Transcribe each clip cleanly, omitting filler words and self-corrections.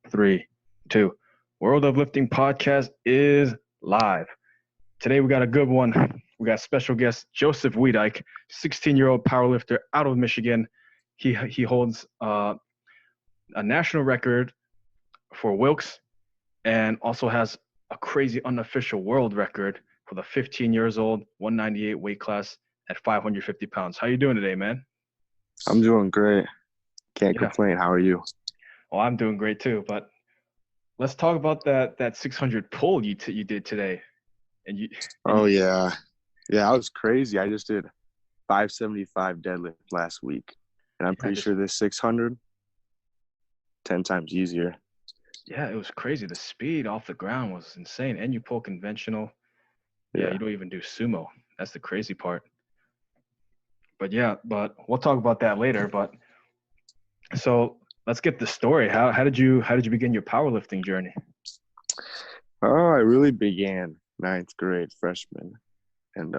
Three, two. World of Lifting podcast is live. Today we got a good one. We got special guest Joseph Wiedyk, 16-year-old powerlifter out of Michigan. He holds a national record for Wilks and also has a crazy unofficial world record for the 15 years old, 198 weight class at 550 pounds. How you doing today, man? I'm doing great. Can't Yeah. complain. How are you? Well, I'm doing great too. But let's talk about that 600 pull you did today. Oh yeah, that was crazy. I just did 575 deadlift last week, and I'm pretty sure this 600 10 times easier. Yeah, it was crazy. The speed off the ground was insane, and you pull conventional. Yeah, you don't even do sumo. That's the crazy part. But we'll talk about that later. But so let's get the story. How did you begin your powerlifting journey? Oh, I really began ninth grade freshman, and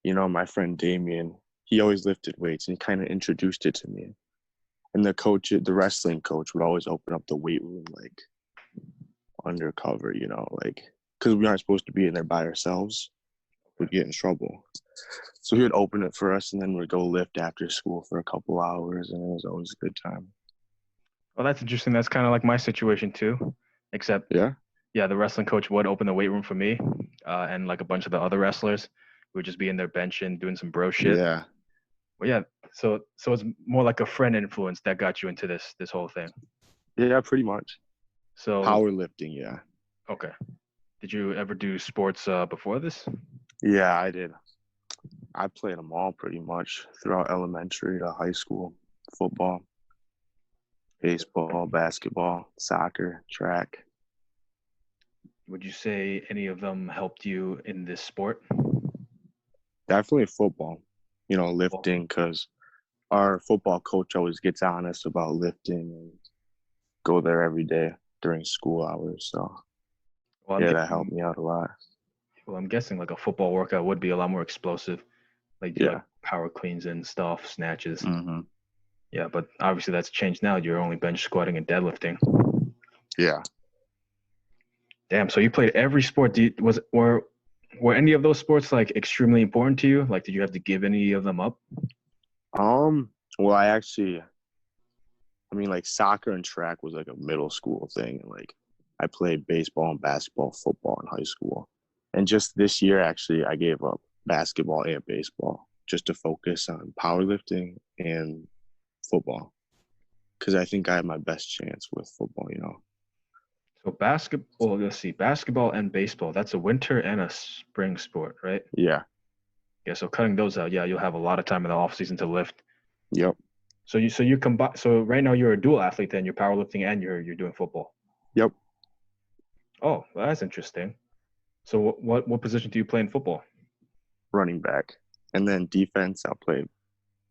my friend Damien, he always lifted weights, and he kind of introduced it to me. And the wrestling coach would always open up the weight room like undercover, because we aren't supposed to be in there by ourselves. We'd get in trouble. So he would open it for us, and then we'd go lift after school for a couple hours, and it was always a good time. Well, that's interesting. That's kind of like my situation too, except the wrestling coach would open the weight room for me, and like a bunch of the other wrestlers would just be in there benching, doing some bro shit. Yeah. Well, yeah. So it's more like a friend influence that got you into this whole thing. Yeah, pretty much. So powerlifting, yeah. Okay. Did you ever do sports before this? Yeah, I did. I played them all pretty much throughout elementary to high school. Football, baseball, basketball, soccer, track. Would you say any of them helped you in this sport? Definitely football, lifting, because our football coach always gets on us about lifting and go there every day during school hours. So, that helped me out a lot. Well, I'm guessing like a football workout would be a lot more explosive, like power cleans and stuff, snatches. Mm-hmm. Yeah, but obviously that's changed now. You're only bench squatting and deadlifting. Yeah. Damn. So you played every sport. Were any of those sports like extremely important to you? Like, did you have to give any of them up? Well, like soccer and track was like a middle school thing. Like I played baseball and basketball, football in high school. And just this year, actually, I gave up basketball and baseball just to focus on powerlifting and football, because I think I have my best chance with football, So basketball and baseball, that's a winter and a spring sport, right? Yeah. Yeah, so cutting those out, you'll have a lot of time in the off season to lift. Yep. So you combine. So right now you're a dual athlete, then you're powerlifting and you're doing football. Yep. Oh, well, that's interesting. So what position do you play in football? Running back, and then defense, I'll play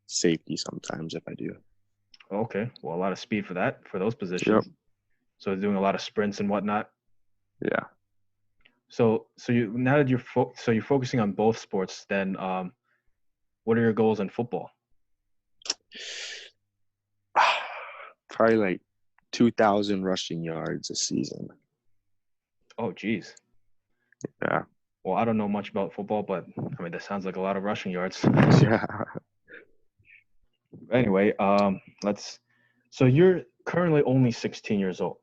safety sometimes if I do. Okay, well, a lot of speed for those positions. Yep. So doing a lot of sprints and whatnot. Yeah. So now that you're focusing on both sports, then what are your goals in football? Probably like 2,000 rushing yards a season. Oh, geez. Yeah. Well, I don't know much about football, but I mean that sounds like a lot of rushing yards. Yeah. Anyway, so you're currently only 16 years old.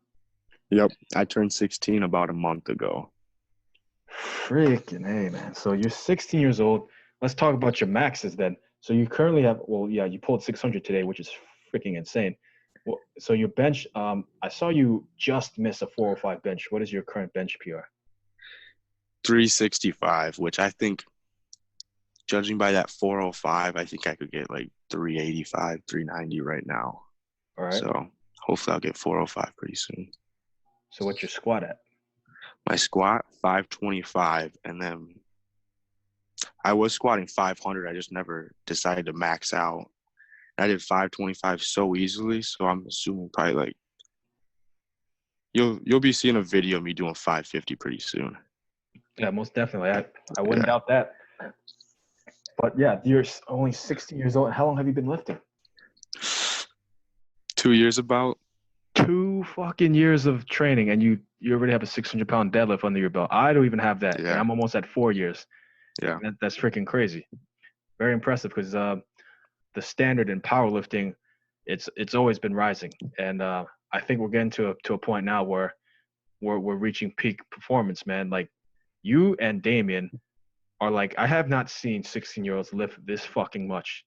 Yep. I turned 16 about a month ago. Freaking hey, man. So you're 16 years old. Let's talk about your maxes then. So you currently have, you pulled 600 today, which is freaking insane. Well, so your bench, I saw you just miss a 405 bench. What is your current bench PR? 365, which I think, judging by that 405, I think I could get like 385, 390 right now. All right. So hopefully I'll get 405 pretty soon. So what's your squat at? My squat, 525, and then I was squatting 500. I just never decided to max out. I did 525 so easily, so I'm assuming probably like you'll be seeing a video of me doing 550 pretty soon. Yeah, most definitely. I wouldn't doubt that. But yeah, you're only 16 years old. How long have you been lifting? 2 years about. 2 fucking years of training and you already have a 600-pound deadlift under your belt. I don't even have that, and Yeah. I'm almost at 4 years. Yeah. That's freaking crazy. Very impressive because the standard in powerlifting, it's always been rising, and I think we're getting to a point now where we're reaching peak performance, man. Like you and Damien are like, I have not seen 16-year-olds lift this fucking much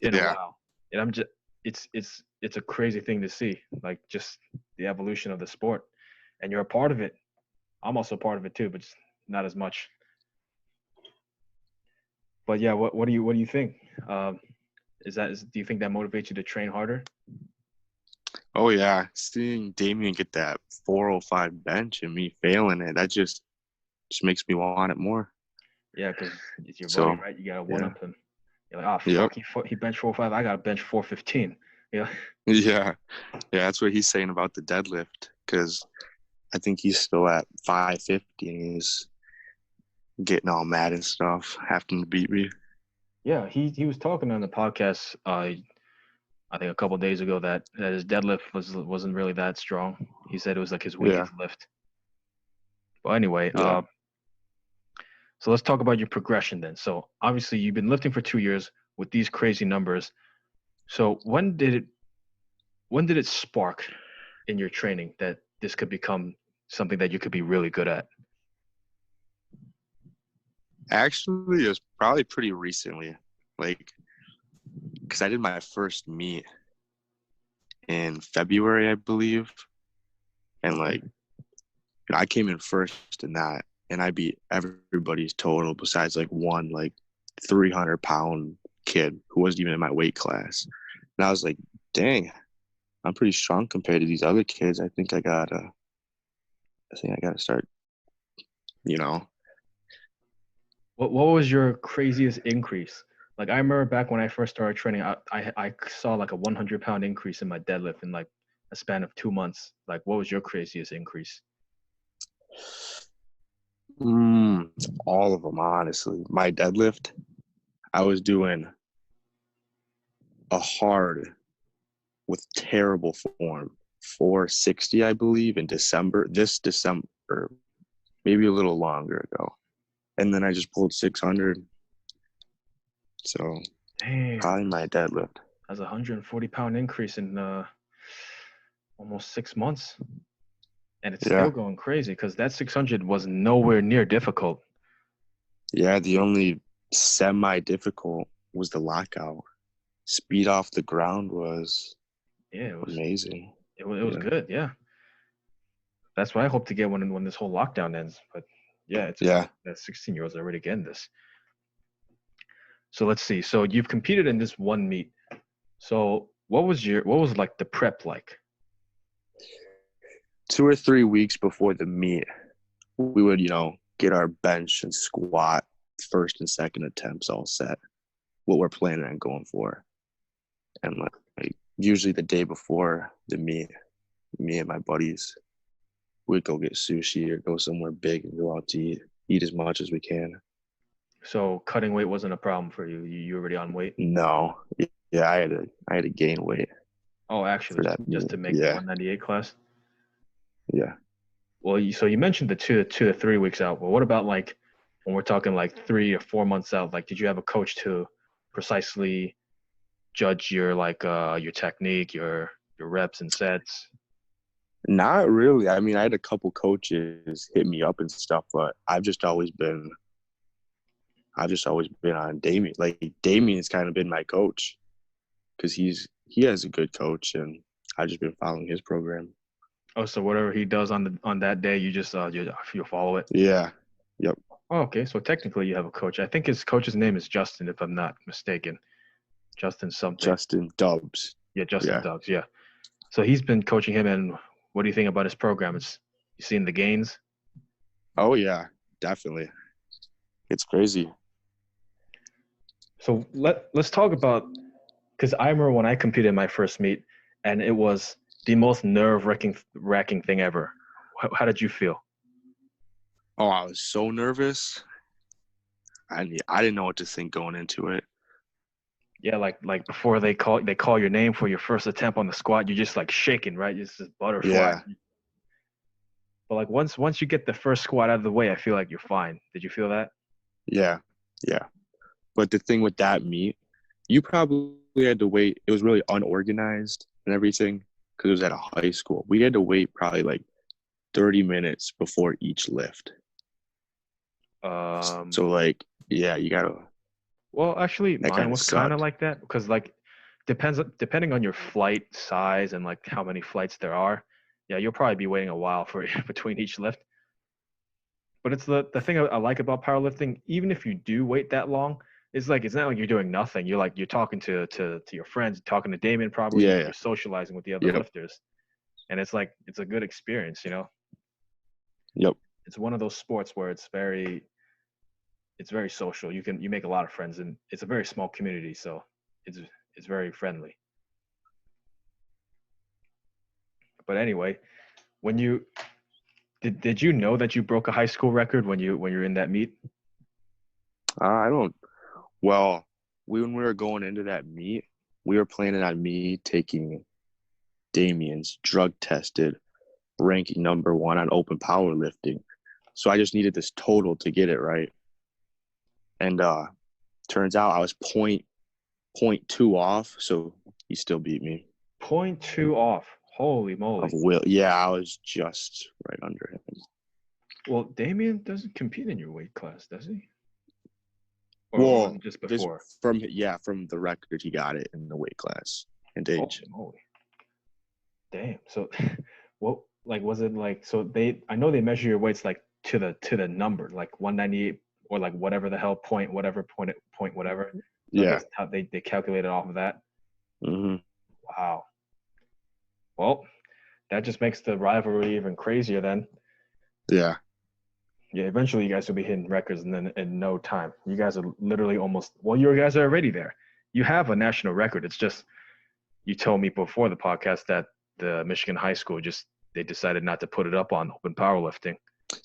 in a Yeah. while, and I'm just it's a crazy thing to see, like just the evolution of the sport, and you're a part of it. I'm also part of it too, but just not as much. But yeah, what do you think? Do you think that motivates you to train harder? Oh yeah, seeing Damien get that 405 bench and me failing it, that just makes me want it more. Yeah, because it's your buddy, So right? You gotta one yeah. up him. You're like, oh Yep. fuck, he bench 405. I got to bench 415. Yeah. Yeah. Yeah, that's what he's saying about the deadlift, because I think he's still at 550 and he's getting all mad and stuff, having to beat me. Yeah, he was talking on the podcast. I think a couple of days ago that his deadlift wasn't really that strong. He said it was like his Yeah. weakest lift. But anyway, Yeah. so let's talk about your progression then. So obviously you've been lifting for 2 years with these crazy numbers. So when did it spark in your training that this could become something that you could be really good at? Actually, it was probably pretty recently, like, because I did my first meet in February, I believe, and like, I came in first in that, and I beat everybody's total besides like one like 300-pound kid who wasn't even in my weight class, and I was like, dang, I'm pretty strong compared to these other kids. I think I gotta start, you know. What was your craziest increase? Like I remember back when I first started training, I saw like a 100-pound increase in my deadlift in like a span of 2 months. Like what was your craziest increase? All of them, honestly. My deadlift, I was doing a hard with terrible form, 460, I believe, in this December, maybe a little longer ago. And then I just pulled 600. So Damn, probably my deadlift. that's a 140-pound increase in almost 6 months. And it's still Yeah. going crazy because that 600 was nowhere near difficult. Yeah, the only semi-difficult was the lockout. Speed off the ground was Yeah, it was amazing. it was good. Yeah, that's what I hope to get when this whole lockdown ends. But yeah, it's Yeah. that 16-year-olds are already getting this. So let's see. So you've competed in this one meet. So what was like the prep like? 2 or 3 weeks before the meet, we would, get our bench and squat first and second attempts all set, what we're planning on going for. And like usually the day before the meet, me and my buddies would go get sushi or go somewhere big and go out to eat as much as we can. So cutting weight wasn't a problem for you. You already on weight? No. Yeah, I had to gain weight. Oh, actually, For that just meet. to make the 198 class? Yeah. Well, so you mentioned the 2 to 3 weeks out. But what about like when we're talking like 3 or 4 months out? Like, did you have a coach to precisely judge your your technique, your reps and sets? Not really. I mean, I had a couple coaches hit me up and stuff, but I've just always been on Damien. Like Damien's kind of been my coach because he has a good coach, and I've just been following his program. Oh, so whatever he does on that day, you just you follow it. Yeah. Yep. Oh, okay. So technically, you have a coach. I think his coach's name is Justin, if I'm not mistaken. Justin something. Justin Dubs. Yeah, Justin Yeah. Dubs. Yeah. So he's been coaching him, and what do you think about his program? You seen the gains? Oh yeah, definitely. It's crazy. So let's talk about, because I remember when I competed in my first meet, and it was the most nerve-wracking thing ever. How did you feel? Oh, I was so nervous. I didn't know what to think going into it. Yeah, like before they call your name for your first attempt on the squat, you're just like shaking, right? It's just butterfly. Yeah, But like once you get the first squat out of the way, I feel like you're fine. Did you feel that? yeah, yeah. But the thing with that meet, you probably had to wait. It was really unorganized and everything because it was at a high school. We had to wait probably like 30 minutes before each lift. So like, yeah, you gotta. Well, actually, That mine kind of was kind of sucked. like that because like depending on your flight size and like how many flights there are. Yeah, you'll probably be waiting a while for between each lift. But it's the thing I like about powerlifting. Even if you do wait that long, it's like it's not like you're doing nothing. You're talking to your friends, talking to Damien probably. Yeah, You're yeah, socializing with the other yep, lifters, and it's like it's a good experience. yep, It's one of those sports where it's very social. You make a lot of friends, and it's a very small community, so it's very friendly. But anyway, when you did you know that you broke a high school record when you're in that meet? I don't. Well, when we were going into that meet, we were planning on me taking Damien's drug tested ranking #1 on open powerlifting. So I just needed this total to get it right. And turns out I was point two off, so he still beat me. Point two off. Holy Of moly! will, yeah, I was just right under him. Well, Damien doesn't compete in your weight class, does he? Or was Well, it just this before? from the record, he got it in the weight class and age. Holy moly! Damn. So, what like was it like? So I know they measure your weights like to the number, like 198 or like whatever the hell point whatever. So I Yeah. guess how they calculate it off of that. Hmm. Wow. Well, that just makes the rivalry even crazier then. Yeah. Yeah, eventually you guys will be hitting records and then in no time. You guys are literally you guys are already there. You have a national record. It's just you told me before the podcast that the Michigan high school they decided not to put it up on open powerlifting.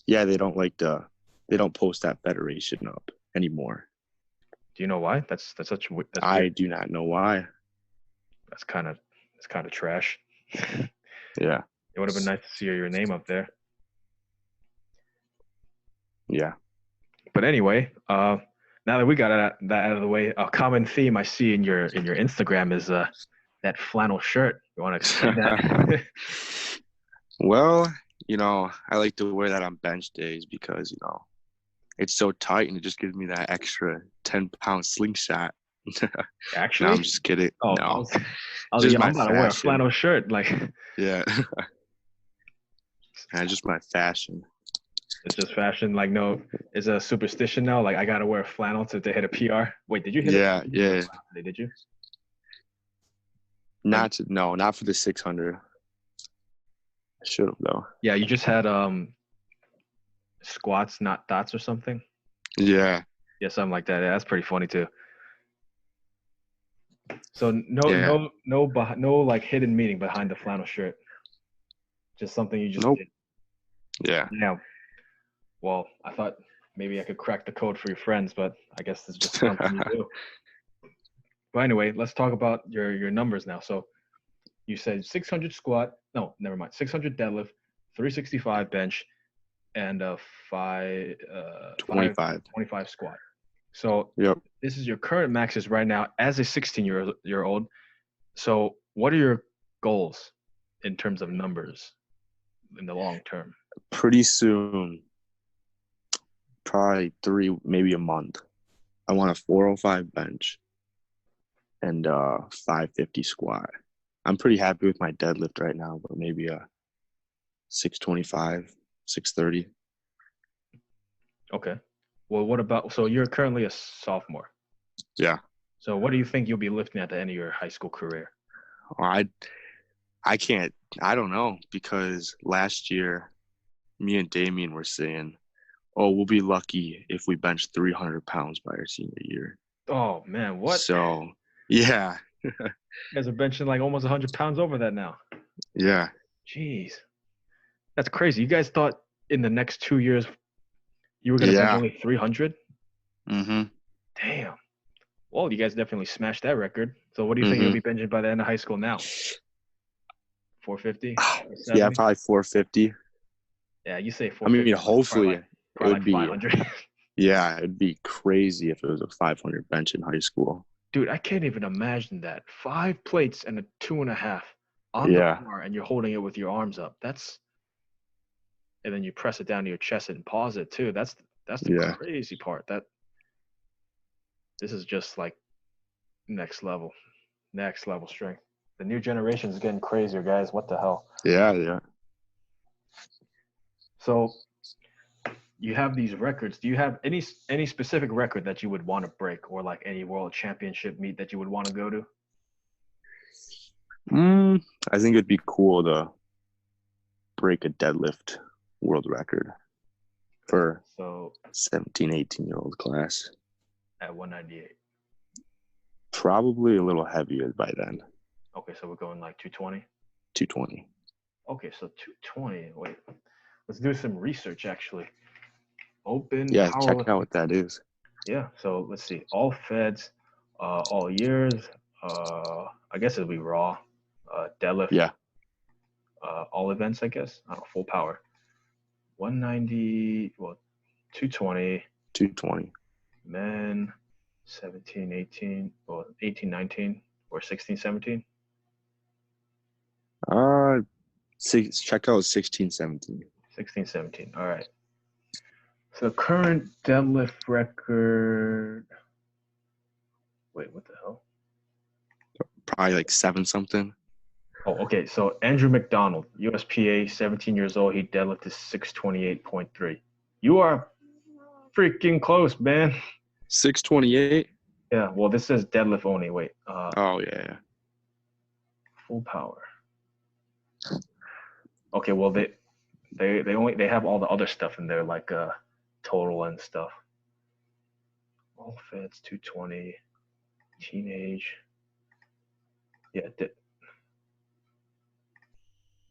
Yeah, they don't post that federation up anymore. Do you know why? That's I weird. do not know why. That's kind of trash. Yeah. It would have been nice to see your name up there. Yeah. But anyway, now that we got that out of the way, a common theme I see in your Instagram is that flannel shirt. You want to explain that? Well, I like to wear that on bench days because, it's so tight and it just gives me that extra 10-pound slingshot. No, Actually? I'm just kidding. Oh, No, yeah, just I'm my about to wear a fashion. flannel shirt. Like, Yeah. Just my fashion. it's just fashion. Like, no, it's a superstition now. Like, I gotta wear flannel to hit a PR. Wait, did you hit Yeah, you didn't hit a yeah. flannel today? Did you? Not for the 600. I should have though. Yeah, you just had squats, not dots or something. Yeah. Yeah, something like that. Yeah, that's pretty funny too. So Yeah. no like hidden meaning behind the flannel shirt. Just something you just Nope. did. Yeah. Yeah. Well, I thought maybe I could crack the code for your friends, but I guess it's just something you do. But anyway, let's talk about your numbers now. So you said 600 squat. No, never mind. 600 deadlift, 365 bench, and a 25. 525 squat. So Yep. this is your current maxes right now as a 16-year old. So what are your goals in terms of numbers in the long term? Pretty soon, probably 3, maybe a month, I want a 405 bench and 550 squat. I'm pretty happy with my deadlift right now, but maybe a 625, 630. Okay. Well, what about, so you're currently a sophomore. Yeah. So what do you think you'll be lifting at the end of your high school career? I can't, I don't know, because last year, me and Damien were saying, oh, we'll be lucky if we bench 300 pounds by our senior year. Oh, man, what? So, yeah. You guys are benching like almost 100 pounds over that now. Yeah. Jeez. That's crazy. You guys thought in the next 2 years you were going to bench only 300? Mm-hmm. Damn. Well, you guys definitely smashed that record. So what do you think you'll Mm-hmm. be benching by the end of high school now? 450 or Yeah, 70? probably 450. Yeah, you say I mean, 450, but it's hopefully it probably would like be. 500. Yeah, it'd be crazy if it was a 500 bench in high school. Dude, I can't even imagine that. 5 plates and a 2.5 on the Yeah, bar, and you're holding it with your arms up. And then you press it down to your chest and pause it too. That's the yeah, crazy part. This is just like next level, next level strength. The new generation is getting crazier, guys. What the hell? yeah. So you have these records. Do you have any specific record that you would want to break, or like any world championship meet that you would want to go to? I think it'd be cool to break a deadlift world record for So 17, 18-year-old class. at 198. Probably a little heavier by then. Okay, so we're going like 220. 220. Okay, so 220. Wait, let's do some research actually. Open Yeah, check out powerlifting. what that is. Yeah, so let's see. All feds, all years. I guess it'll be raw, deadlift, Yeah, all events. I guess. I don't know, full power. 190. Well, 220. 220. Men, 17, 18. Well, 18, 19, or 16, 17. Check out 16, 17. 16, 17. All right. So current deadlift record. Wait, what the hell? Probably like 7 something. Oh, okay. So Andrew McDonald, USPA, 17 years old. He deadlifted 628.3. You are freaking close, man. 628. Yeah. Well, this says deadlift only. Wait. Oh yeah. Full power. Okay. Well, they have all the other stuff in there, like total and stuff. All feds 220. Teenage. Yeah.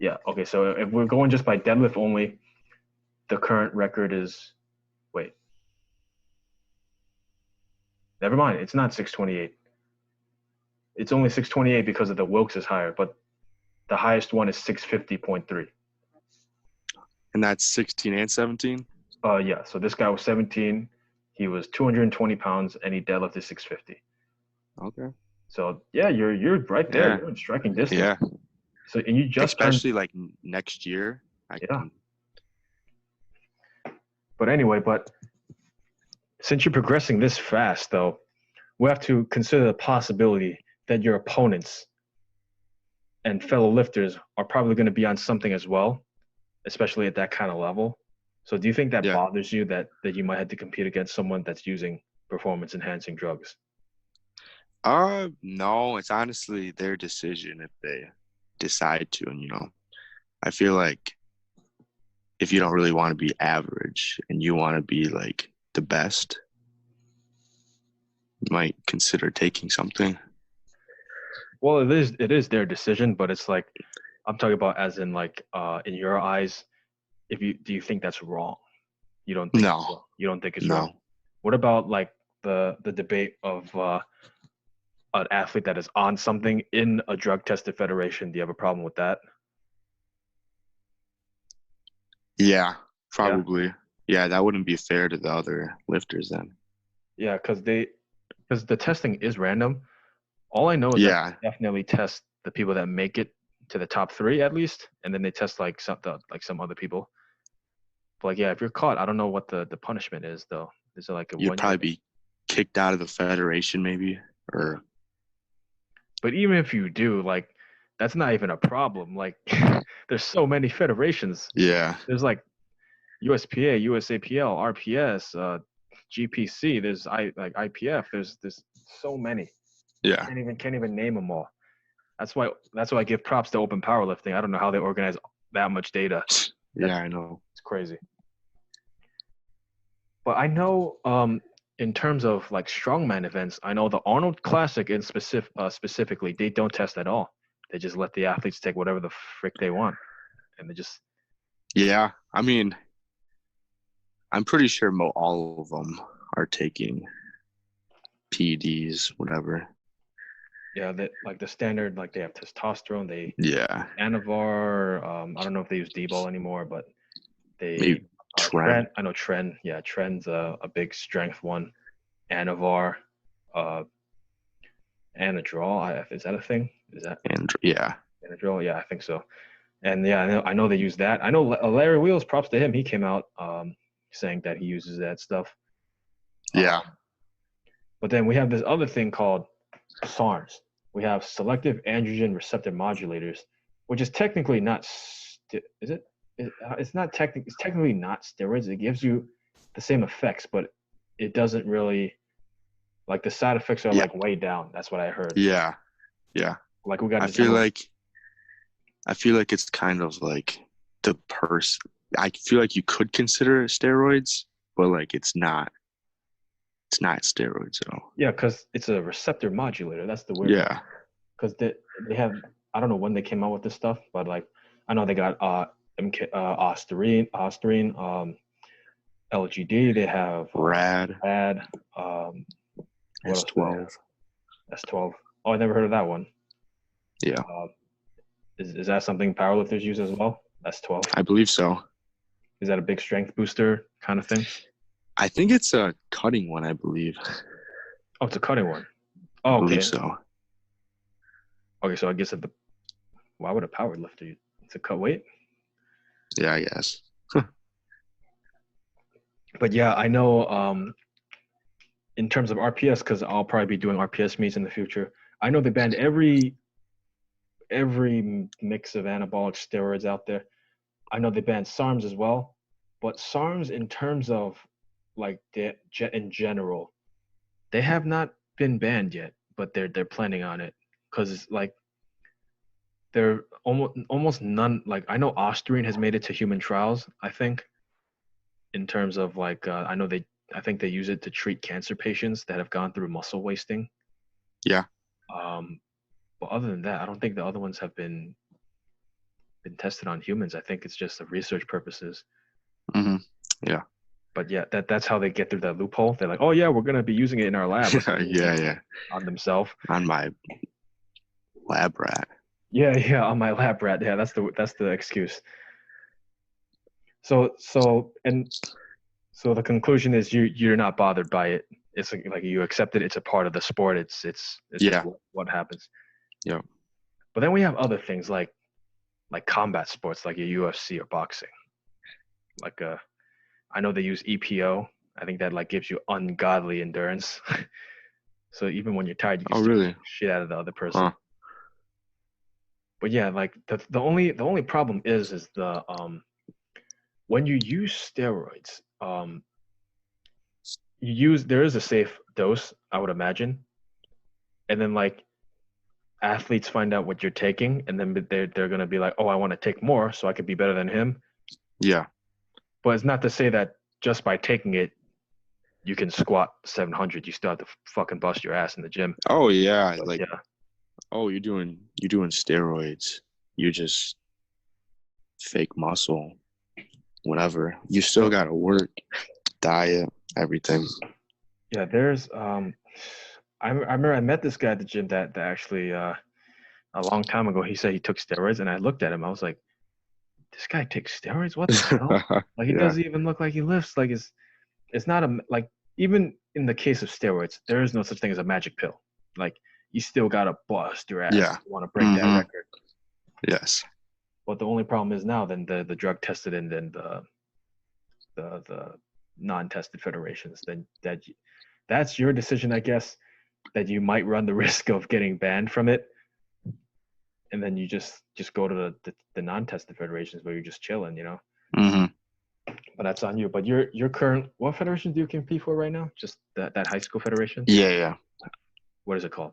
Yeah. Okay. So if we're going just by deadlift only, the current record is. Wait. Never mind. It's not 628. It's only 628 because of the Wilks is higher, but the highest one is 650.3. And that's 16 and 17. Yeah. So this guy was 17. He was 220 pounds and he deadlifted 650. Okay. So yeah, you're right there. Yeah. You're in striking distance. Yeah. So and you just especially like next year. Yeah. But anyway, since you're progressing this fast, though, we have to consider the possibility that your opponents and fellow lifters are probably going to be on something as well, especially at that kind of level. So do you think that Yeah. bothers you that you might have to compete against someone that's using performance enhancing drugs? No, it's honestly their decision if they decide to. And I feel like if you don't really want to be average and you want to be like the best, you might consider taking something. Well, it is their decision, but it's like I'm talking about as in like in your eyes, do you think that's wrong? You don't think No. You don't think it's No. wrong. What about like the debate of an athlete that is on something in a drug tested federation? Do you have a problem with that? Yeah, probably. Yeah, that wouldn't be fair to the other lifters then. Yeah, because the testing is random. All I know is that Yeah. they definitely test the people that make it to the top 3 at least, and then they test like some other people. But like, yeah, if you're caught, I don't know what the punishment is though. Is it like a You'd 1 year? probably be kicked out of the federation maybe, or But even if you do, like, that's not even a problem. Like, there's so many federations. yeah. There's like USPA, USAPL, RPS, GPC. There's IPF. There's so many. Yeah. Can't even name them all. That's why I give props to open powerlifting. I don't know how they organize that much data. Yeah, I know. It's crazy. But I know in terms of like strongman events, I know the Arnold Classic in specifically, they don't test at all. They just let the athletes take whatever the frick they want, and they just. Yeah, I mean, I'm pretty sure all of them are taking PEDs, whatever. Yeah, that like the standard, like they have testosterone, they Yeah, Anavar. I don't know if they use D-bol anymore, but they maybe Tren. Tren. I know Tren. Yeah, Tren's a big strength one. Anavar, uh, Anadrol. Is that a thing? Is that And yeah, Anadrol? Yeah, I think so. And yeah, I know they use that. I know Larry Wheels. Props to him. He came out saying that he uses that stuff. yeah, But then we have this other thing called SARMs. We have selective androgen receptor modulators, which is technically not. Is it? It's not technically. It's technically not steroids. It gives you the same effects, but it doesn't really. Like the side effects are yeah, like way down. That's what I heard. yeah, yeah. Like we got. I feel like it's kind of like the person. I feel like you could consider it steroids, but like it's not. It's not steroids at all. Yeah, because it's a receptor modulator. That's the weird. Yeah, Because they have. I don't know when they came out with this stuff, but like I know they got ostarine, LGD. They have rad. Rad. What else do they have? S12. S12. Oh, I never heard of that one. Yeah, Is that something powerlifters use as well? S12. I believe so. Is that a big strength booster kind of thing? I think it's a cutting one. I believe. Oh, it's a cutting one. I Oh, okay. believe so. Okay, so I guess why would a powerlifter use it to cut weight? Yeah, I guess. But yeah, I know in terms of RPS, because I'll probably be doing RPS meets in the future. I know they banned every mix of anabolic steroids out there. I know they banned SARMs as well, but SARMs in terms of like in general, they have not been banned yet, but they're planning on it because it's like they're almost none. Like I know ostarine has made it to human trials, I think, in terms of like I think they use it to treat cancer patients that have gone through muscle wasting. Yeah. But other than that, I don't think the other ones have been tested on humans. I think it's just for research purposes. Mm-hmm. Yeah. But yeah, that's how they get through that loophole. They're like, oh yeah, we're gonna be using it in our lab. Yeah. On themselves. On my lab rat. Yeah, on my lab rat. Yeah, that's the excuse. So the conclusion is you're not bothered by it. It's like you accept it. It's a part of the sport. It's Yeah. what happens. Yeah. But then we have other things like combat sports, like your UFC or boxing. Like I know they use EPO. I think that like gives you ungodly endurance. So even when you're tired, you can still really? beat the shit out of the other person. Huh. But yeah, like the only problem is the when you use steroids, there is a safe dose, I would imagine, and then like athletes find out what you're taking, and then they're gonna be like, oh, I want to take more so I could be better than him. Yeah. But it's not to say that just by taking it, you can squat 700. You still have to fucking bust your ass in the gym. Oh yeah. But, like, yeah. oh, you're doing steroids. You just fake muscle, whatever. You still gotta work, diet, everything. Yeah, there's I remember I met this guy at the gym that actually a long time ago. He said he took steroids, and I looked at him. I was like, this guy takes steroids? What the hell? Like he doesn't even look like he lifts. Like it's not like even in the case of steroids, there is no such thing as a magic pill. Like you still gotta bust your ass. Yeah. You want to break that record. Yes. But the only problem is now then the drug tested and then the non-tested federations. Then that's your decision, I guess. That you might run the risk of getting banned from it, and then you just go to the non-tested federations where you're just chilling, you know. Mm-hmm. But that's on you. But your current, what federation do you compete for right now? Just that high school federation? Yeah. What is it called?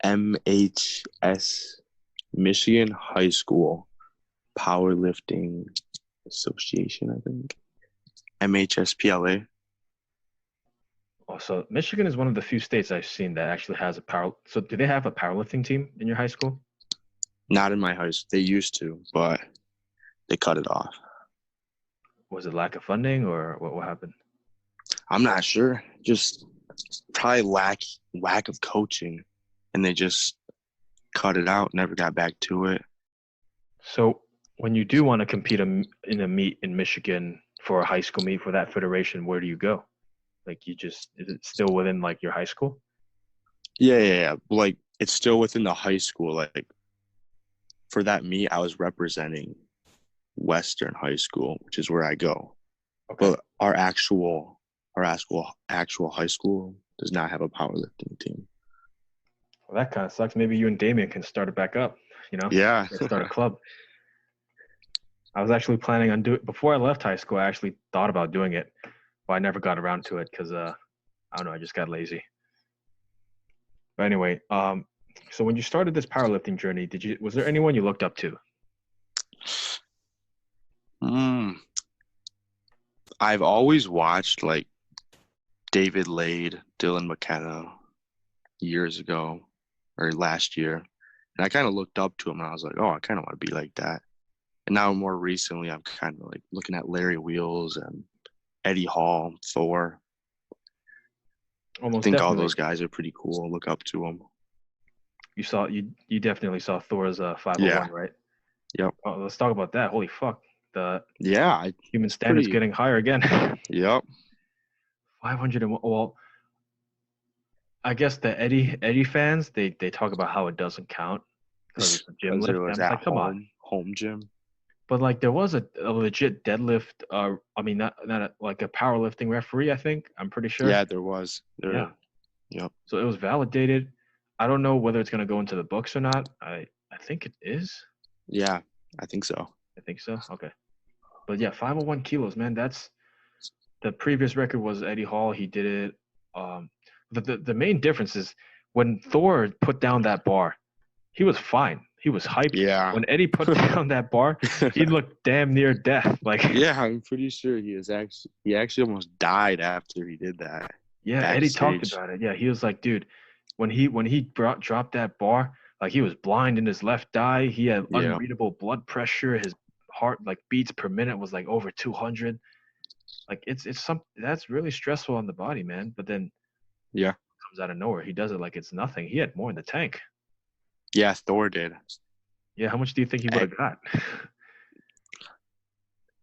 MHS, Michigan High School Powerlifting Association, I think. MHSPLA. Oh, so Michigan is one of the few states I've seen that actually has a power. So do they have a powerlifting team in your high school? Not in my high school. They used to, but they cut it off. Was it lack of funding or what happened? I'm not sure. Just Probably lack of coaching, and they just cut it out. Never got back to it. So when you do want to compete in a meet in Michigan for a high school meet for that federation, where do you go? Like is it still within like your high school? Yeah. Like it's still within the high school. Like for that meet, I was representing Western High School, which is where I go. Okay. But our actual high school does not have a powerlifting team. Well, that kind of sucks. Maybe you and Damien can start it back up, Yeah. start a club. I was actually planning on doing before I left high school. I actually thought about doing it, but I never got around to it because I don't know, I just got lazy. But anyway, so when you started this powerlifting journey, was there anyone you looked up to? I've always watched like David Lade, Dylan McKenna years ago or last year. And I kind of looked up to him and I was like, oh, I kind of want to be like that. And now more recently, I'm kind of like looking at Larry Wheels and Eddie Hall, Thor. Almost I think definitely. all those guys are pretty cool. Look up to them. You definitely saw Thor's 501, right? Yep. Oh, let's talk about that. Holy fuck. The human standard's getting higher again. Yep. 501. Well, I guess the Eddie fans, they talk about how it doesn't count because it's a gym lift. Was I'm like, come on. Home gym. But like there was a legit deadlift. I mean, not like a powerlifting referee. I think I'm pretty sure. Yeah, there was. Yeah. Yep. So it was validated. I don't know whether it's gonna go into the books or not. I think it is. Yeah, I think so. I think so. Okay. But yeah, 501 kilos, man. That's the previous record was Eddie Hall. He did it. The main difference is when Thor put down that bar, he was fine. He was hyped. Yeah. When Eddie put down that bar, he looked damn near death. Like yeah, I'm pretty sure he actually almost died after he did that. Yeah, backstage. Eddie talked about it. Yeah, he was like, dude, when he dropped that bar, like he was blind in his left eye. He had unreadable blood pressure. His heart like beats per minute was like over 200. Like it's that's really stressful on the body, man. But then it comes out of nowhere. He does it like it's nothing. He had more in the tank. Yeah, Thor did. Yeah, how much do you think he would have got?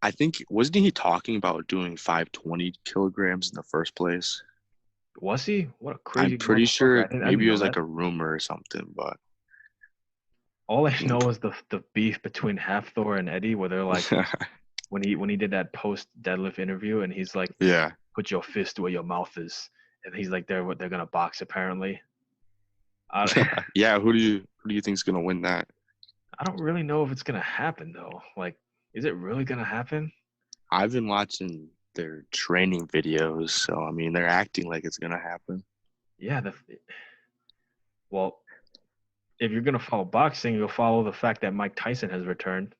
I think wasn't he talking about doing 520 kilograms in the first place? Was he? What a crazy! I'm pretty sure maybe it was like a rumor or something, but all I know is the beef between Half Thor and Eddie, where they're like when he did that post deadlift interview, and he's like, put your fist where your mouth is, and he's like, they're gonna box apparently. Yeah, who do you think's gonna win that? I don't really know if it's gonna happen though. Like, is it really gonna happen? I've been watching their training videos, so I mean, they're acting like it's gonna happen. Yeah. Well, if you're gonna follow boxing, you'll follow the fact that Mike Tyson has returned.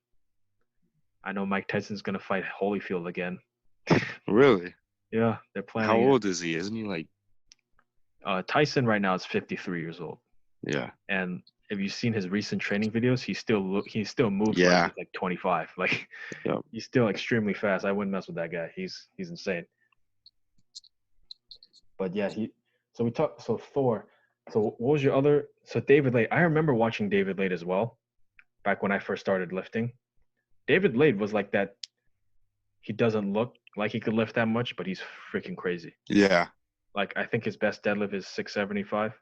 I know Mike Tyson's gonna fight Holyfield again. Really? Yeah, they're planning. How old is he? Isn't he like? Tyson right now is 53 years old. Yeah. And have you seen his recent training videos? He still moves like he's like 25. Like he's still extremely fast. I wouldn't mess with that guy. He's insane. But yeah, so Thor. So what was your other? So David Lade. I remember watching David Lade as well, back when I first started lifting. David Lade was like that. He doesn't look like he could lift that much, but he's freaking crazy. Yeah. Like I think his best deadlift is 675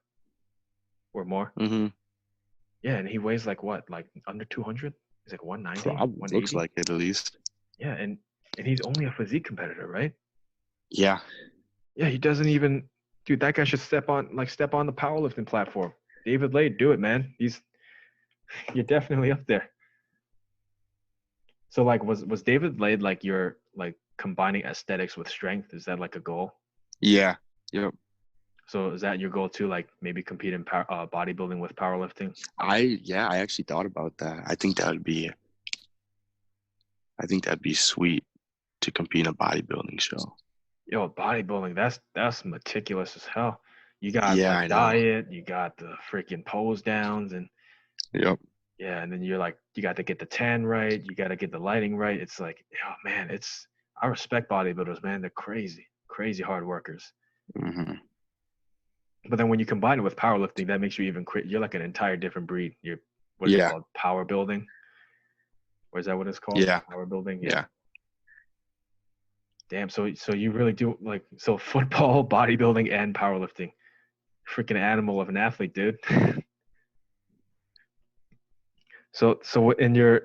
or more. Mm-hmm. Yeah, and he weighs like what? Like under 200? He's like 190? Probably looks like it at least. Yeah, and he's only a physique competitor, right? Yeah. Yeah, he doesn't even dude, that guy should step on the powerlifting platform. David Lade, do it, man. You're definitely up there. So like was David Lade like your like combining aesthetics with strength? Is that like a goal? Yeah. Yep. So is that your goal too? Like maybe compete in bodybuilding with powerlifting? I actually thought about that. I think that'd be sweet to compete in a bodybuilding show. Yo, bodybuilding, that's meticulous as hell. You got the diet, you got the freaking pose downs, and yep. Yeah, and then you're like, you got to get the tan right, you got to get the lighting right. It's like, oh man, I respect bodybuilders, man. They're crazy hard workers. Mm-hmm. But then when you combine it with powerlifting, that makes you even you're like an entire different breed. You're what is it Yeah. called? Power building, or is that what it's called? Yeah. Power building. Yeah. Yeah. Damn. So you really do like so football, bodybuilding, and powerlifting. Freaking animal of an athlete, dude. So in your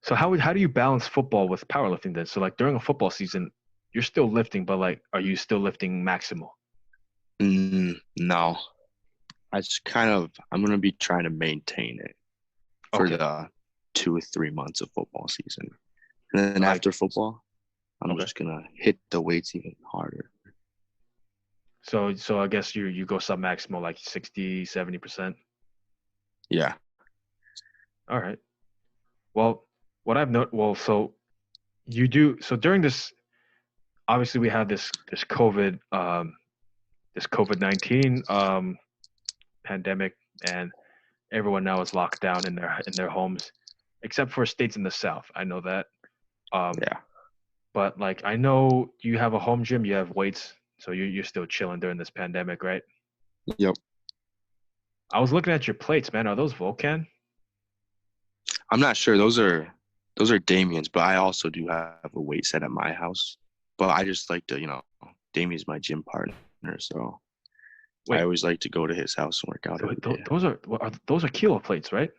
so how do you balance football with powerlifting then? So like during a football season, you're still lifting, but like, are you still lifting maximal? No. I'm going to be trying to maintain it for Okay. the 2 or 3 months of football season. And then Like after football, I'm okay. just going to hit the weights even harder. So I guess you go sub maximal like 60, 70%. Yeah. All right. Well, what I've noted, well, so you do so during this. Obviously, we had this COVID-19 pandemic, and everyone now is locked down in their homes, except for states in the South. I know that. Um, Yeah. but like I know you have a home gym, you have weights, so you're still chilling during this pandemic, right? Yep. I was looking at your plates, man. Are those Vulcan? I'm not sure. Those are Damien's, but I also do have a weight set at my house. But I just like to, Damien's my gym partner, so I Wait, always like to go to his house and work out so every day. those are kilo plates, right?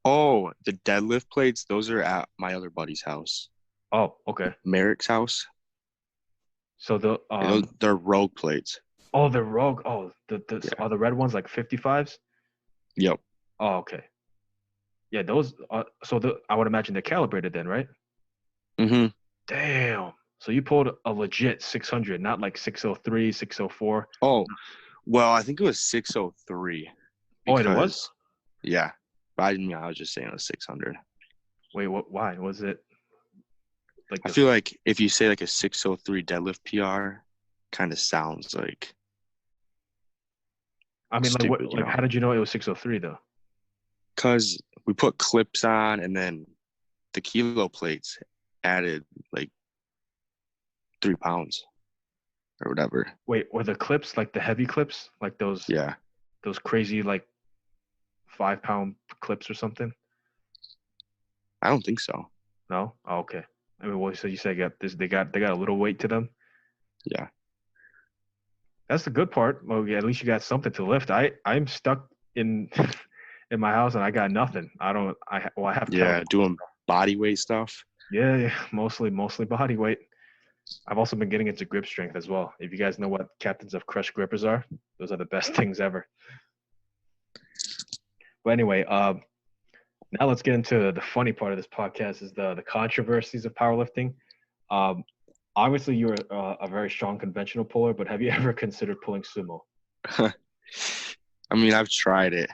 Oh, the deadlift plates, those are at my other buddy's house, Oh, okay. Merrick's house. So the They're rogue plates. oh, the Rogue. Oh, the Yeah. are the red ones like 55s? Yep. Oh, okay. Yeah, those. So I would imagine they're calibrated then, right? Mm-hmm. Damn. So you pulled a legit 600, not like 603, 604. Oh, well, I think it was 603 Oh, it was? because, yeah, but I was just saying it was 600. Wait, what? Why was it like I this? feel like if you say like a 603 deadlift PR, kind of sounds like I mean, like what? stupid, Like, how did you know it was 603 though? Because we put clips on and then the kilo plates added like 3 pounds or whatever. Wait, were the clips like the heavy clips, like Yeah. those crazy like 5 pound clips or something? I don't think so. No. Oh, okay. I mean, well, so you said they got a little weight to them. Yeah. That's the good part. Well, yeah, at least you got something to lift. I'm stuck in in my house and I got nothing. I don't. I have Yeah. kettlebells. Doing body weight stuff. Yeah, yeah, mostly body weight. I've also been getting into grip strength as well. If you guys know what captains of crush grippers are, those are the best things ever. But anyway, now let's get into the funny part of this podcast is the controversies of powerlifting. Um, obviously, you're a very strong conventional puller, but have you ever considered pulling sumo? I mean, I've tried it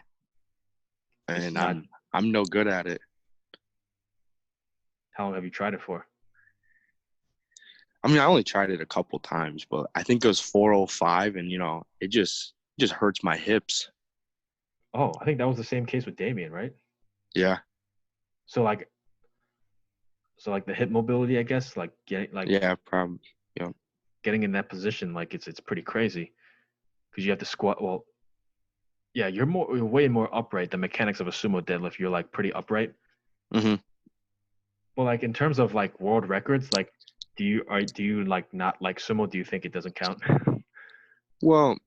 It's and not. I'm no good at it. How long have you tried it for? I mean, I only tried it a couple times, but I think it was 405 and it just hurts my hips. Oh, I think that was the same case with Damien, right? Yeah. So like, the hip mobility, I guess, like Yeah, probably. Yeah. getting in that position, like it's pretty crazy because you have to squat. Well, yeah, you're way more upright. The mechanics of a sumo deadlift, you're like pretty upright. Hmm. Well, like in terms of like world records, like do you like not like sumo? Do you think it doesn't count? Well,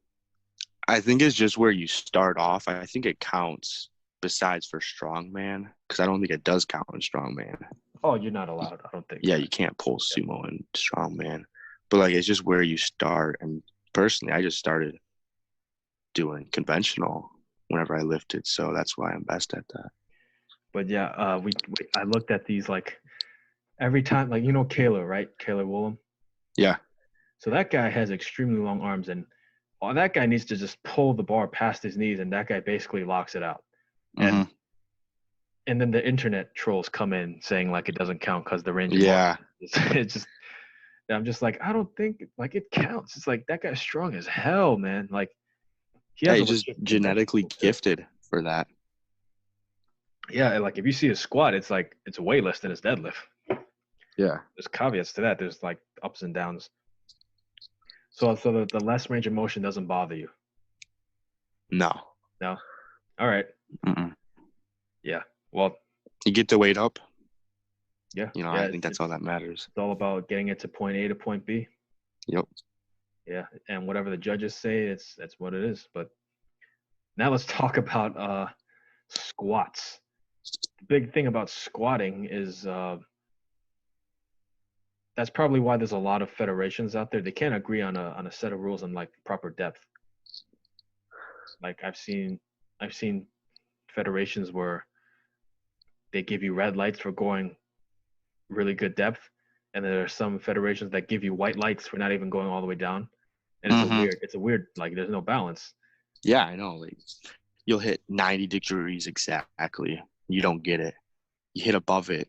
I think it's just where you start off. I think it counts besides for strongman because I don't think it does count in strongman. Oh, you're not allowed. I don't think. Yeah, you can't pull sumo in strongman, but like it's just where you start. And personally, I just started doing conventional whenever I lifted, so that's why I'm best at that. But yeah, I looked at these like every time, like Kaler, right? Kaler Woolham. Yeah. So that guy has extremely long arms, and that guy needs to just pull the bar past his knees, and that guy basically locks it out. Hmm. And then the internet trolls come in saying like it doesn't count because the range of Yeah. motion. It's just I'm just like I don't think like it counts. It's like that guy's strong as hell, man. Like he Yeah, has a he's just legit genetically conventional too. gifted for that. Yeah, and like if you see his squat, it's like it's way less than his deadlift. Yeah. There's caveats to that. There's like ups and downs. So the less range of motion doesn't bother you. No. No. All right. Mm-mm. Yeah. Well. You get the weight up. Yeah. You know, Yeah, I think that's all that matters. It's all about getting it to point A to point B. Yep. Yeah, and whatever the judges say, that's what it is. But now let's talk about squats. The big thing about squatting is that's probably why there's a lot of federations out there. They can't agree on a set of rules on like proper depth. Like I've seen federations where they give you red lights for going really good depth, and there are some federations that give you white lights for not even going all the way down. And it's a weird like there's no balance. Yeah, I know. Like you'll hit 90 degrees exactly. You don't get it. You hit above it,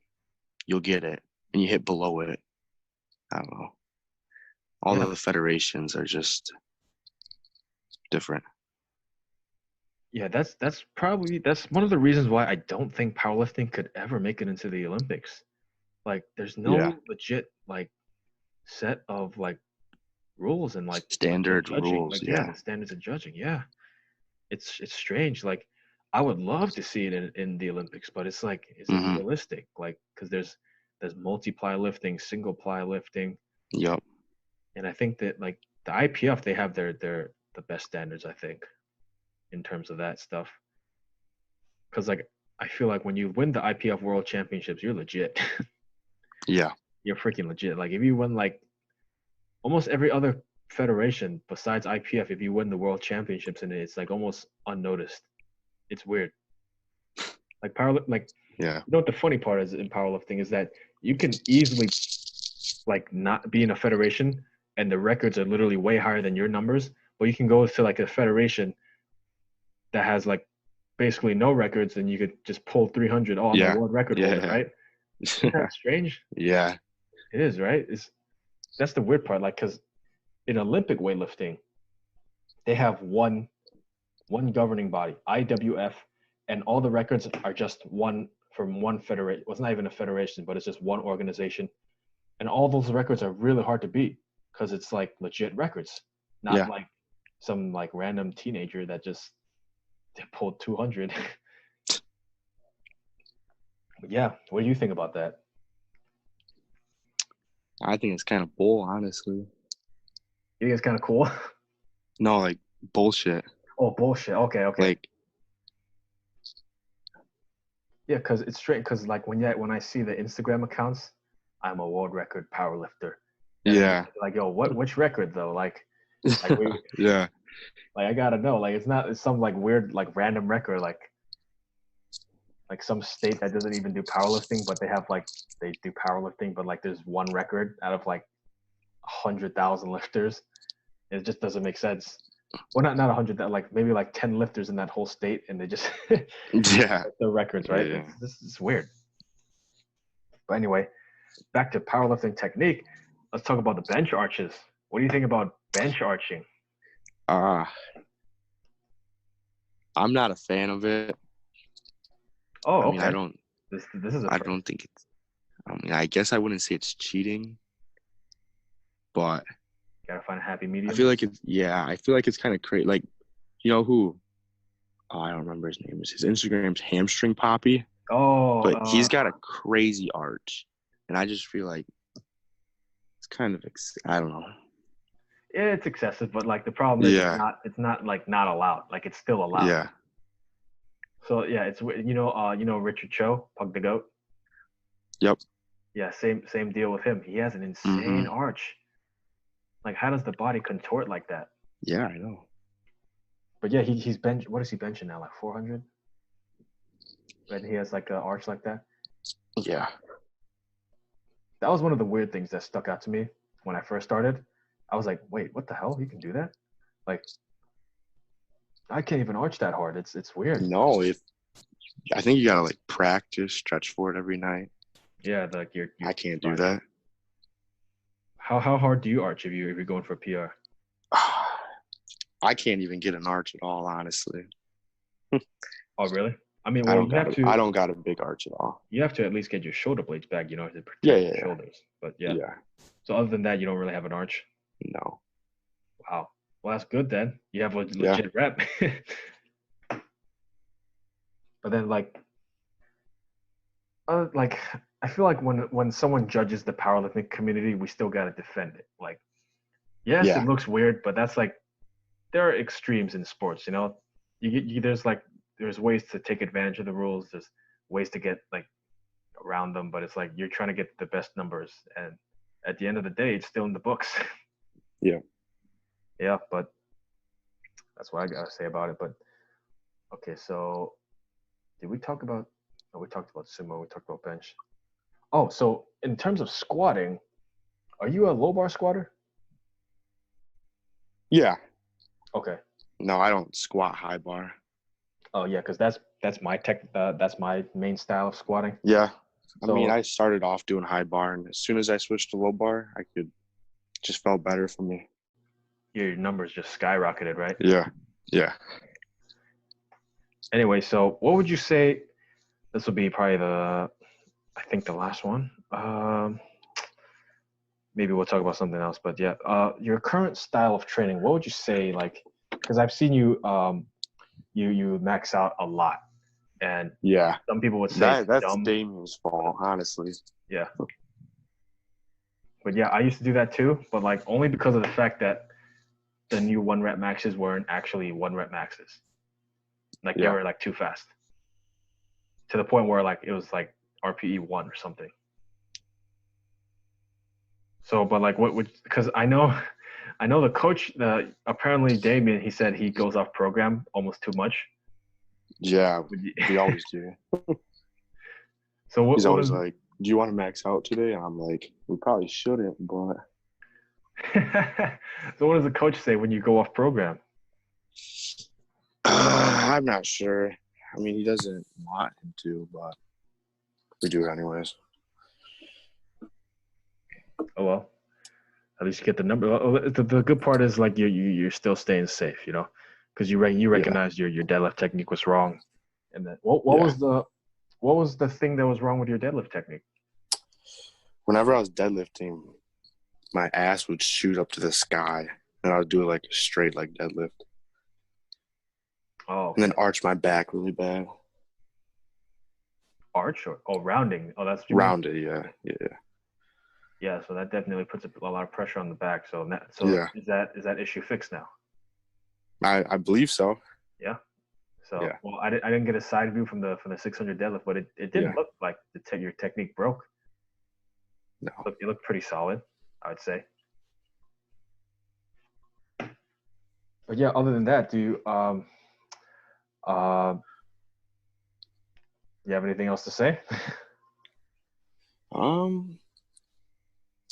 you'll get it. And you hit below it. I don't know. All of the federations are just different. Yeah, that's one of the reasons why I don't think powerlifting could ever make it into the Olympics. Like there's no legit like set of like rules and like standard judging. rules. Like Yeah. the standards of judging. Yeah. It's strange. Like I would love to see it in the Olympics, but it's like is it realistic? Like because there's multiply lifting, single ply lifting. Yep. And I think that like the IPF they have the best standards, I think, in terms of that stuff. Because like I feel like when you win the IPF World Championships, you're legit. Yeah. You're freaking legit. Like if you win like almost every other federation besides IPF, if you win the World Championships in it, it's like almost unnoticed. It's weird. Like yeah. You know what the funny part is in powerlifting is that you can easily like not be in a federation and the records are literally way higher than your numbers, but you can go to like a federation that has like basically no records and you could just pull 300. Oh, I'm a world record holder, right? Isn't that strange? Yeah. It is, right? That's the weird part. Like, because in Olympic weightlifting, they have one governing body, IWF, and all the records are just one from one federation. Well, it's not even a federation, but it's just one organization. And all those records are really hard to beat because it's like legit records, not like some like random teenager that just pulled 200. Yeah, what do you think about that? I think it's kind of bull, honestly. You think it's kind of cool? No, like bullshit. Oh, bullshit. Okay. Like, yeah, because it's straight. Because like when I see the Instagram accounts, I'm a world record powerlifter. And like, yo, which record though? Like yeah. Like I gotta know. Like it's some like weird like random record like some state that doesn't even do powerlifting, but they do powerlifting, but like there's one record out of like 100,000 lifters. It just doesn't make sense. Well, not 100, like maybe like 10 lifters in that whole state, and they just the records, right? Yeah. This is weird. But anyway, back to powerlifting technique. Let's talk about the bench arches. What do you think about bench arching? I'm not a fan of it. Oh, I mean, okay. I don't. This is. I don't think it's. I mean, I guess I wouldn't say it's cheating, but gotta find a happy medium. I feel like it's. Yeah, I feel like it's kind of crazy. Like, you know who? Oh, I don't remember his name. His Instagram's Hamstring Poppy. Oh. But he's got a crazy arch, and I just feel like it's kind of. I don't know. Yeah, it's excessive, but like the problem is it's not like not allowed. Like it's still allowed. Yeah. So yeah, it's you know Richard Cho, Pug the Goat. Yep. Yeah, same deal with him. He has an insane arch. Like how does the body contort like that? Yeah, I know. But yeah, he's bench. What is he benching now? Like 400. And he has like an arch like that. Yeah. That was one of the weird things that stuck out to me when I first started. I was like, wait, what the hell? You can do that? Like, I can't even arch that hard. It's weird. No, I think you gotta like practice, stretch for it every night. Yeah, like you're I can't do that. How hard do you arch if you're going for a PR? I can't even get an arch at all, honestly. Oh, really? I mean, I don't got a big arch at all. You have to at least get your shoulder blades back, to protect your shoulders. But yeah. So other than that, you don't really have an arch? No. Wow. Well, that's good then. You have a Yeah. legit rep. But then like I feel like when someone judges the powerlifting community, we still gotta defend it. Like, yes, it Yeah. looks weird, but that's like there are extremes in sports. There's ways to take advantage of the rules. There's ways to get like around them, but it's like you're trying to get the best numbers, and at the end of the day, it's still in the books. Yeah. Yeah, but that's what I gotta say about it. But okay, so did we talk about? No, we talked about sumo. We talked about bench. Oh, so in terms of squatting, are you a low bar squatter? Yeah. Okay. No, I don't squat high bar. Oh yeah, because that's my that's my main style of squatting. Yeah. I mean, So I started off doing high bar, and as soon as I switched to low bar, I could just felt better for me. your numbers just skyrocketed, right? Yeah. Yeah. Anyway, so what would you say? This will be probably I think the last one. Maybe we'll talk about something else, but yeah, your current style of training. What would you say, like? Because I've seen you, you max out a lot, and Yeah. some people would say it's That's dumb. Damien's fault, honestly. Yeah, but yeah, I used to do that too, but like only because of the fact that the new 1 rep maxes weren't actually 1 rep maxes. Like they Yeah. were like too fast to the point where like it was like RPE 1 or something. So, but like what would, because I know the coach, apparently Damien, he said he goes off program almost too much. Yeah. Would you- We always do. So He's what always is, like, "Do you want to max out today?" And I'm like, "We probably shouldn't, but so what does the coach say when you go off program? I'm not sure. I mean, he doesn't want him to, but we do it anyways." Oh well, at least you get the number. The good part is like you're still staying safe, because you Yeah. recognize your deadlift technique was wrong, and then Yeah. what was the thing that was wrong with your deadlift technique? Whenever I was deadlifting, my ass would shoot up to the sky, and I would do like a straight like deadlift, Oh, and then arch my back really bad. arch or rounding? Oh, that's what you mean. Rounded, yeah, yeah, Yeah, so that definitely puts a lot of pressure on the back. So yeah. is that issue fixed now? I believe so. Yeah. So Yeah, well, I didn't get a side view from the 600 deadlift, but it yeah. didn't look like your technique broke. No. It looked pretty solid, I would say. But yeah, other than that, uh you have anything else to say?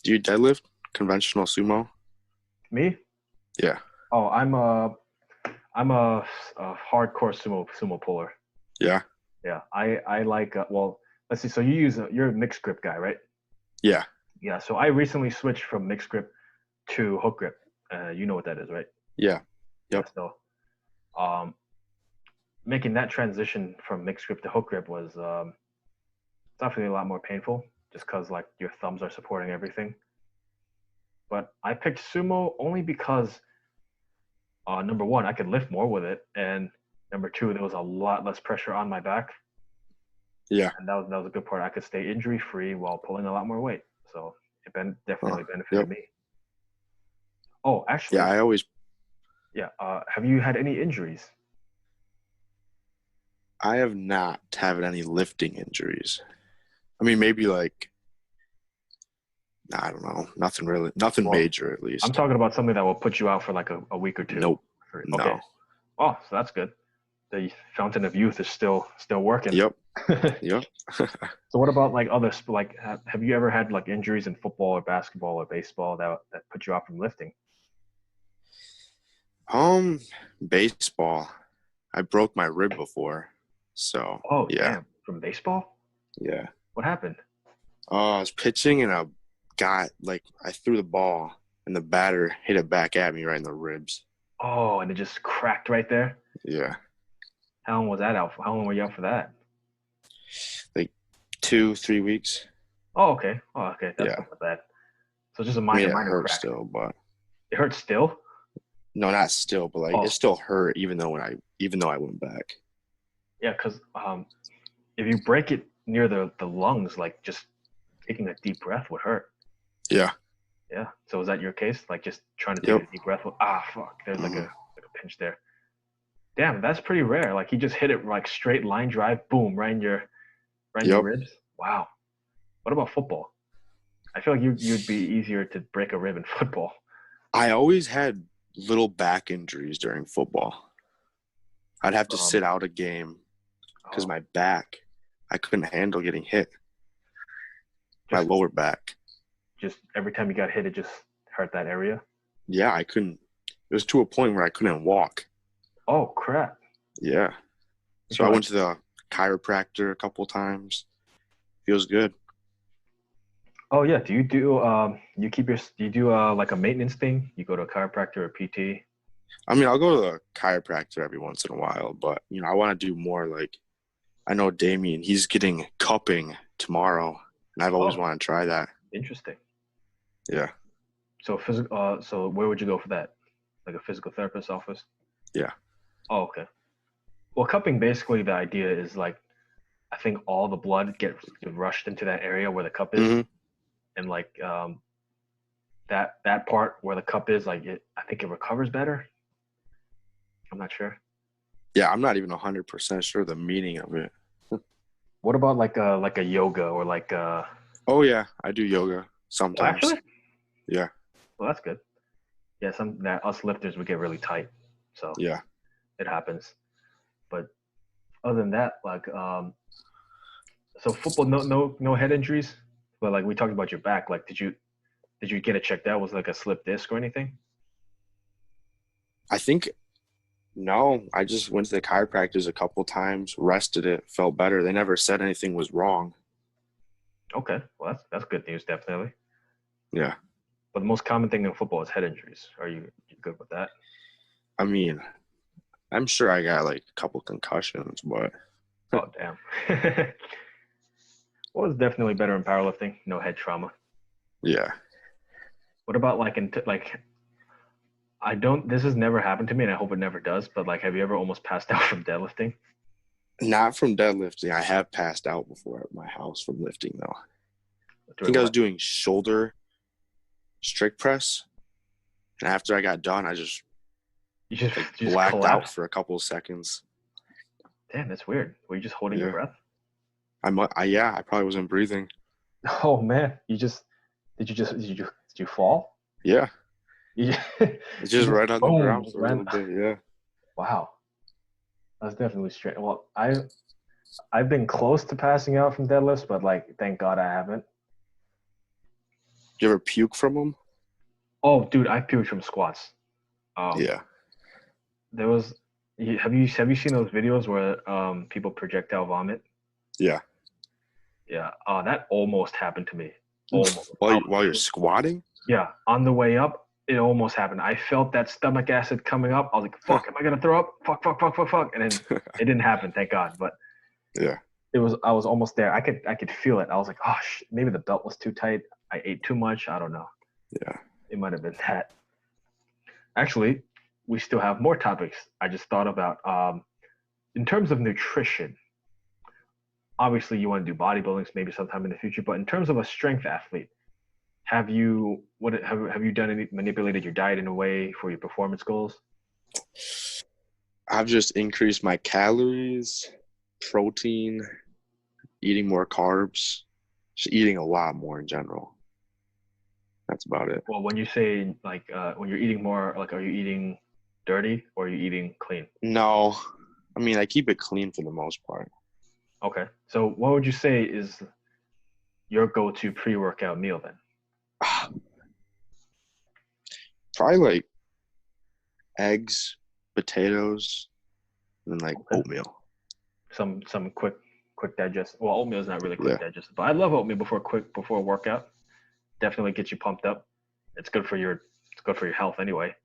Do you deadlift conventional sumo? Me? Yeah, Oh, I'm a hardcore sumo puller. yeah, Yeah, I like well, let's see. So you're a mixed grip guy, right? yeah, Yeah. So I recently switched from mixed grip to hook grip. You know what that is, right? yeah. Yeah. Yep. So making that transition from mixed grip to hook grip was definitely a lot more painful, just because like your thumbs are supporting everything. But I picked sumo only because number one, I could lift more with it, and number two, there was a lot less pressure on my back, Yeah. and that was a good part. I could stay injury free while pulling a lot more weight, so definitely benefited Yep. me. Oh, Yeah, actually, I always. yeah. Have you had any injuries? I have not had any lifting injuries. I mean, maybe like, I don't know, nothing Well, major at I'm least. talking about something that will put you out for like a week or two. Nope. Okay. No. Oh, so that's good. The fountain of youth is still working. Yep. Yep. So what about like others? Like, have you ever had like injuries in football or basketball or baseball that put you out from lifting? Baseball. I broke my rib before. So Oh, yeah. damn! From baseball? Yeah. What happened? I was pitching and I threw the ball and the batter hit it back at me right in the ribs. Oh, and it just cracked right there. Yeah. How long was that out for? How long were you out for that? Like 2-3 weeks. Oh, okay. Oh, okay. That's Yeah. not bad. So just a I mean, it minor hurts crack. still, but It hurts still. No, not still, but like Oh, it still hurt even though I went back. yeah, because if you break it near the lungs, like just taking a deep breath would hurt. Yeah. Yeah. So is that your case? Like just trying to take Yep. a deep breath? Fuck. There's like Hmm. a pinch there. Damn, that's pretty rare. Like he just hit it like straight line drive, boom, right in your Yep. ribs. Wow. What about football? I feel like you'd be easier to break a rib in football. I always had little back injuries during football. I'd have to sit out a game because Oh, my back, I couldn't handle getting hit. My just lower back. just every time you got hit, it just hurt that area. Yeah, I couldn't. It was to a point where I couldn't walk. Oh crap. Yeah. So I So went to the chiropractor a couple times. Feels good. oh yeah, do you do do you do like a maintenance thing? You go to a chiropractor or PT? I mean, I'll go to the chiropractor every once in a while, but I want to do more. Like, I know Damien, he's getting cupping tomorrow, and I've always Oh, wanted to try that. interesting. Yeah. So physical so where would you go for that? Like a physical therapist office? Yeah. Oh, okay. Well, cupping basically the idea is like I think all the blood gets rushed into that area where the cup is, Hmm. and like that part where the cup is, like I think it recovers better. I'm not sure. Yeah, I'm not even 100% sure the meaning of it. What about like a yoga or like Oh, yeah, I do yoga oh, sometimes. actually? Yeah. Well, that's good. Yeah, some that us lifters we get really tight, so Yeah. it happens. But other than that, like so football, no head injuries. But like we talked about your back, like did you get it checked out? Was it like a slip disc or anything? I think, no, I just went to the chiropractors a couple times, rested it, felt better. They never said anything was wrong. Okay, well that's good news, definitely. Yeah. But the most common thing in football is head injuries. Are you good with that? I mean, I'm sure I got like a couple concussions, but Oh damn. Well, it's definitely better in powerlifting. No head trauma. yeah. What about like like I don't. This has never happened to me, and I hope it never does. But like, have you ever almost passed out from deadlifting? Not from deadlifting. I have passed out before at my house from lifting, though. I Doing think I was what? doing shoulder strict press. And after I got done, I just You just blacked out collapsed. for a couple of seconds. Damn, that's weird. Were you just holding your Yeah. breath? Yeah, I probably wasn't breathing. Oh man, did you fall? Yeah. You It's you just just right on the boom, ground just for a little ran. bit. Yeah. Wow, that's definitely strange. Well, I've been close to passing out from deadlifts, but like, thank God I haven't. Did you ever puke from them? Oh, dude, I puked from squats. Um, Yeah. there was. Have you seen those videos where people projectile vomit? Yeah. Yeah. Oh, that almost happened to me. Almost. While you're squatting? Yeah, on the way up, it almost happened. I felt that stomach acid coming up. I was like, "Fuck, am I gonna throw up? Fuck, fuck, fuck, fuck, fuck!" And then it didn't happen, thank God. But Yeah. it was. I was almost there. I could feel it. I was like, "Oh, maybe the belt was too tight. I ate too much. I don't know. Yeah. It might have been that." Actually, we still have more topics. I just thought about in terms of nutrition. Obviously, you want to do bodybuilding maybe sometime in the future, but in terms of a strength athlete, have you done any manipulated your diet in a way for your performance goals? I've just increased my calories, protein, eating more carbs, just eating a lot more in general. That's about it. Well, when you say like when you're eating more, like are you eating dirty or are you eating clean? No, I mean, I keep it clean for the most part. Okay. So what would you say is your go-to pre-workout meal then? Probably like eggs, potatoes, and like Okay. oatmeal. Some quick digest. Well, oatmeal is not really quick Yeah. digest, but I love oatmeal before a workout. Definitely gets you pumped up. It's good for your health anyway.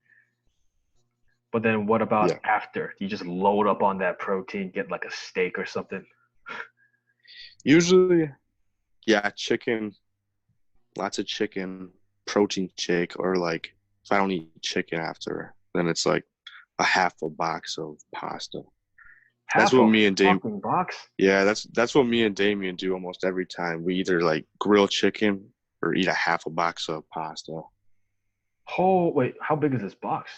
But then what about Yeah. after? You just load up on that protein, get like a steak or something. Usually, yeah, chicken, lots of chicken, protein shake, or like if I don't eat chicken after, then it's like a half a box of pasta. That's Half what a me and Dame. fucking box? Yeah, that's what me and Damien do almost every time. We either like grill chicken or eat a half a box of pasta. Oh, wait, how big is this box?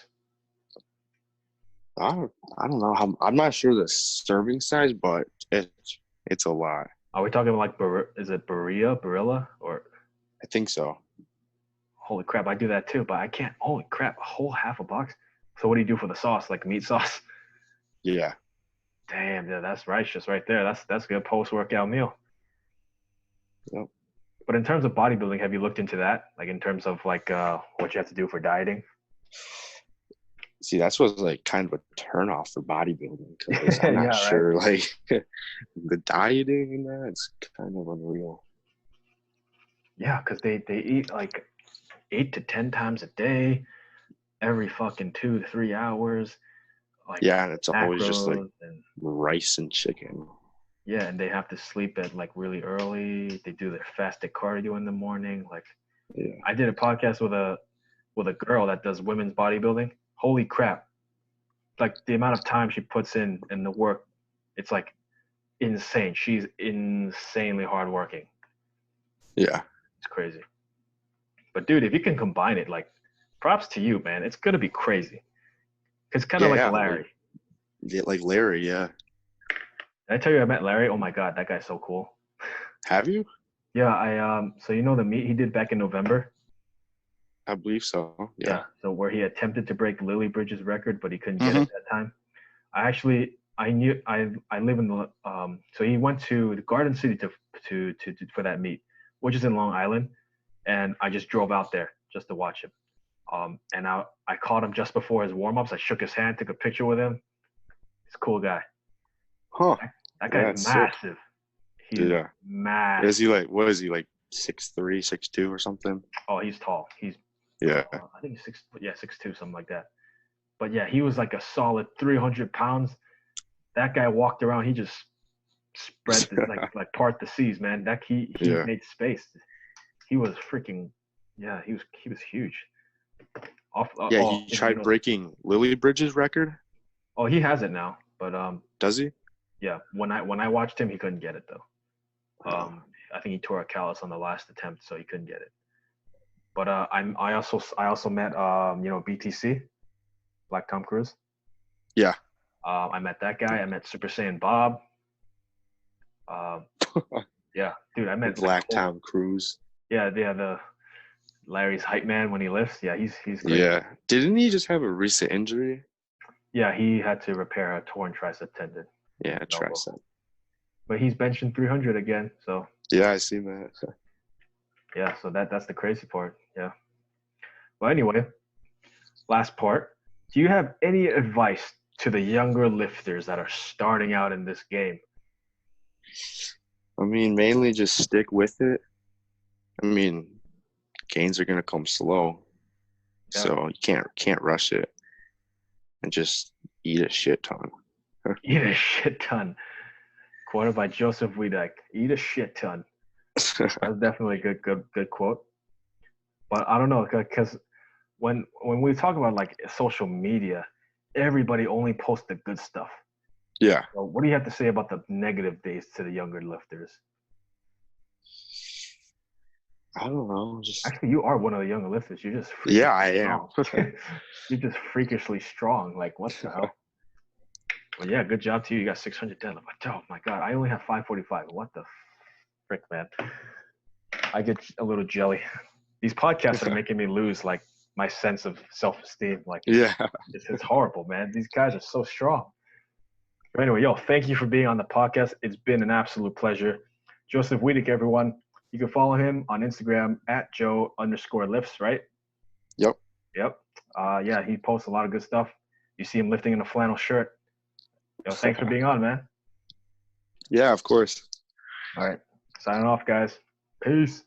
I don't know how. I'm not sure the serving size, but it's a lot. Are we talking like, is it Barilla? Or, I think so. holy crap, I do that too, but I can't. Holy crap, a whole half a box? So what do you do for the sauce, like meat sauce? Yeah. Damn, yeah, that's righteous right there. That's a good post-workout meal. Yep. But in terms of bodybuilding, have you looked into that? Like in terms of like what you have to do for dieting? See, that's what's like kind of a turnoff for bodybuilding because I'm not Yeah, right. sure like the dieting and that it's kind of unreal. Yeah, because they eat like 8 to 10 times a day, every fucking 2 to 3 hours. Like Yeah, and it's always just like macros and rice and chicken. yeah, and they have to sleep at like really early. They do their fasted cardio in the morning. Like Yeah. I did a podcast with a girl that does women's bodybuilding. Holy crap. Like the amount of time she puts in and the work, it's like insane. She's insanely hardworking. Yeah. It's crazy. But dude, if you can combine it, like props to you, man. It's gonna be crazy. It's kind of like Yeah, Larry. like Larry, yeah. Did I tell you I met Larry? Oh my god, that guy's so cool. Have you? Yeah, so you know the meet he did back in November? I believe so. Yeah. So where he attempted to break Lily Bridges' record, but he couldn't get Mm-hmm. it that time. I knew I live in the so he went to the Garden City to for that meet, which is in Long Island, and I just drove out there just to watch him. And I caught him just before his warm-ups. I shook his hand, took a picture with him. He's a cool guy. Huh. That Yeah, guy's that's sick. massive. He's Yeah. massive. Is he like, what is he, like 6'3", 6'2", or something? Oh, he's tall. He's Yeah. I think he's 6'2", something like that. But yeah, he was like a solid 300 pounds. That guy walked around. He just spread like part the seas, man. That he Yeah. made space. He was freaking he was huge. Yeah, he tried breaking Lily Bridges' record. Oh, he has it now, but Does he? yeah. When I watched him, he couldn't get it though. I think he tore a callus on the last attempt, so he couldn't get it. But I also met BTC, Black Tom Cruise. Yeah. I met that guy. I met Super Saiyan Bob. Yeah, dude, I met Black Tom Cruise. Yeah, the Larry's hype man when he lifts. Yeah, he's great. Yeah. Didn't he just have a recent injury? Yeah, he had to repair a torn tricep tendon. Yeah, tricep. But he's benching 300 again, so. Yeah, I see that. Yeah, so that's the crazy part. Yeah. Well, anyway, last part. Do you have any advice to the younger lifters that are starting out in this game? I mean, mainly just stick with it. I mean, gains are gonna come slow, so you can't rush it, and just eat a shit ton. Eat a shit ton. Quoted by Joseph Wiedyk. Eat a shit ton. That's definitely a good quote. But I don't know, because when we talk about like social media, everybody only posts the good stuff. Yeah. So what do you have to say about the negative days to the younger lifters? I don't know. Actually, you are one of the younger lifters. You're just I am. You're just freakishly strong. Like what the hell? Well, yeah, good job to you. You got 600 deadlift. Oh my god, I only have 545. What the frick, man? I get a little jelly. These podcasts are making me lose like my sense of self-esteem. Like, yeah, it's horrible, man. These guys are so strong. But anyway, yo, thank you for being on the podcast. It's been an absolute pleasure. Joseph Wiedyk, everyone. You can follow him on Instagram at Joe_lifts, right? Yep. Yeah, he posts a lot of good stuff. You see him lifting in a flannel shirt. Yo, thanks for being on, man. Yeah, of course. All right. Signing off, guys. Peace.